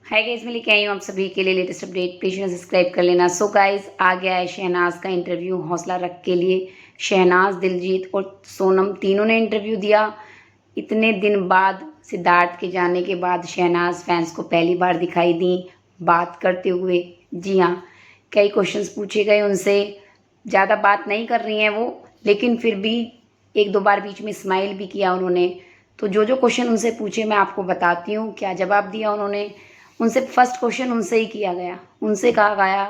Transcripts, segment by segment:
Hi guys, मैं लेके आई हूँ आप सभी के लिए लेटेस्ट अपडेट। प्लीज सब्सक्राइब कर लेना। सो गाइस, आ गया है शहनाज का इंटरव्यू हौसला रख के लिए। शहनाज, दिलजीत और सोनम तीनों ने इंटरव्यू दिया। इतने दिन बाद, सिद्धार्थ के जाने के बाद शहनाज फैंस को पहली बार दिखाई दी बात करते हुए। जी हाँ, कई क्वेश्चंस पूछे गए उनसे। ज़्यादा बात नहीं कर रही हैं वो, लेकिन फिर भी एक दो बार बीच में स्माइल भी किया उन्होंने। तो जो जो क्वेश्चन उनसे पूछे मैं आपको बताती हूँ क्या जवाब दिया उन्होंने। उनसे फर्स्ट क्वेश्चन उनसे ही किया गया। उनसे कहा गया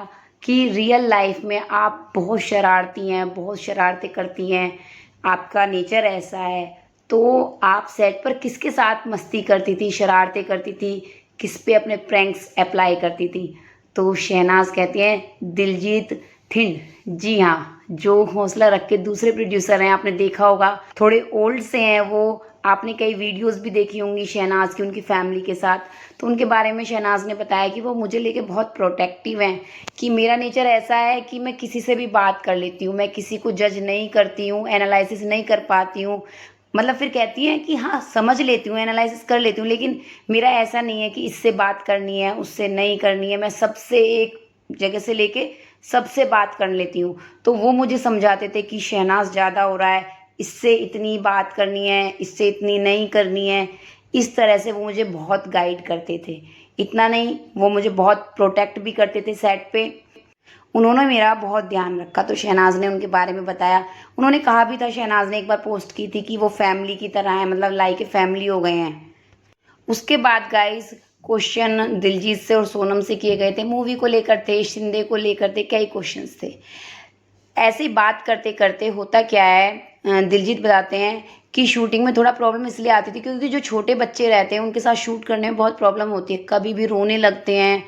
कि रियल लाइफ में आप बहुत शरारती हैं, बहुत शरारतें करती हैं, आपका नेचर ऐसा है, तो आप सेट पर किसके साथ मस्ती करती थी, शरारतें करती थी, किस पे अपने प्रैंक्स अप्लाई करती थी। तो शहनाज कहती हैं दिलजीत थिंड। जी हाँ, जो हौसला रख के दूसरे प्रोड्यूसर हैं, आपने देखा होगा, थोड़े ओल्ड से हैं वो। आपने कई वीडियोस भी देखी होंगी शहनाज की उनकी फैमिली के साथ। तो उनके बारे में शहनाज ने बताया कि वो मुझे लेके बहुत प्रोटेक्टिव हैं, कि मेरा नेचर ऐसा है कि मैं किसी से भी बात कर लेती हूँ, मैं किसी को जज नहीं करती हूँ, एनालिसिस नहीं कर पाती हूँ। मतलब फिर कहती हैं कि हाँ, समझ लेती हूँ, एनालिसिस कर लेती हूँ, लेकिन मेरा ऐसा नहीं है कि इससे बात करनी है, उससे नहीं करनी है। मैं सबसे एक जगह से लेके सबसे बात कर लेती हूँ। तो वो मुझे समझाते थे कि शहनाज ज़्यादा हो रहा है, इससे इतनी बात करनी है, इससे इतनी नहीं करनी है। इस तरह से वो मुझे बहुत गाइड करते थे। इतना नहीं, वो मुझे बहुत प्रोटेक्ट भी करते थे सेट पे। उन्होंने मेरा बहुत ध्यान रखा। तो शहनाज ने उनके बारे में बताया। उन्होंने कहा भी था, शहनाज ने एक बार पोस्ट की थी कि वो फैमिली की तरह है, मतलब लाइक ए फैमिली हो गए हैं। उसके बाद गाइस, क्वेश्चन दिलजीत से और सोनम से किए गए थे, मूवी को लेकर थे, शिंदे को लेकर थे, कई क्वेश्चंस थे। ऐसे ही बात करते करते होता क्या है, दिलजीत बताते हैं कि शूटिंग में थोड़ा प्रॉब्लम इसलिए आती थी क्योंकि जो छोटे बच्चे रहते हैं उनके साथ शूट करने में बहुत प्रॉब्लम होती है। कभी भी रोने लगते हैं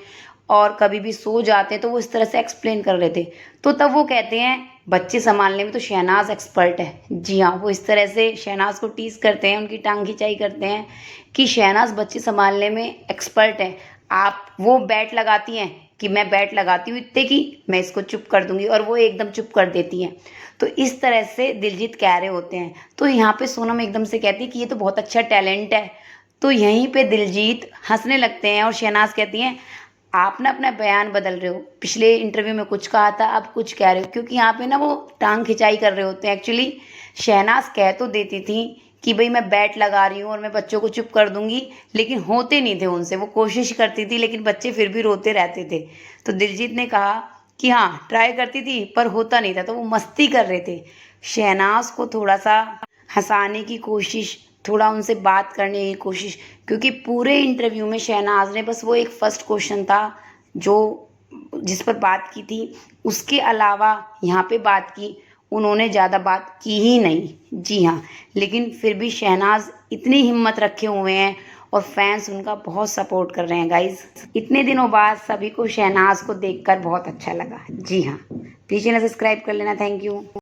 और कभी भी सो जाते हैं। तो वो इस तरह से एक्सप्लेन कर रहे थे। तो तब वो कहते हैं बच्चे संभालने में तो शहनाज एक्सपर्ट है। जी हाँ, वो इस तरह से शहनाज को टीज करते हैं, उनकी टांग खिंचाई करते हैं कि शहनाज बच्चे संभालने में एक्सपर्ट है। आप वो बैट लगाती हैं कि मैं बैट लगाती हूँ इतने की, मैं इसको चुप कर दूंगी, और वो एकदम चुप कर देती हैं। तो इस तरह से दिलजीत कह रहे होते हैं। तो यहाँ पे सोनम एकदम से कहती है कि ये तो बहुत अच्छा टैलेंट है। तो यहीं पे दिलजीत हंसने लगते हैं और शहनाज कहती हैं आप ना अपना बयान बदल रहे हो, पिछले इंटरव्यू में कुछ कहा था, अब कुछ कह रहे हो। क्योंकि यहाँ पे ना वो टांग खिंचाई कर रहे होते हैं। एक्चुअली शहनाज कह तो देती थी कि भाई मैं बैट लगा रही हूँ और मैं बच्चों को चुप कर दूंगी, लेकिन होते नहीं थे उनसे। वो कोशिश करती थी लेकिन बच्चे फिर भी रोते रहते थे। तो दिलजीत ने कहा कि हाँ, ट्राई करती थी पर होता नहीं था। तो वो मस्ती कर रहे थे। शहनाज को थोड़ा सा हंसाने की कोशिश, थोड़ा उनसे बात करने की कोशिश, क्योंकि पूरे इंटरव्यू में शहनाज ने बस वो एक फर्स्ट क्वेश्चन था जो जिस पर बात की थी, उसके अलावा यहाँ पे बात की। उन्होंने ज़्यादा बात की ही नहीं। जी हाँ, लेकिन फिर भी शहनाज इतनी हिम्मत रखे हुए हैं और फैंस उनका बहुत सपोर्ट कर रहे हैं गाइज। इतने दिनों बाद सभी को शहनाज को देखकर बहुत अच्छा लगा। जी हाँ, प्लीज़ चैनल सब्सक्राइब कर लेना। Thank you.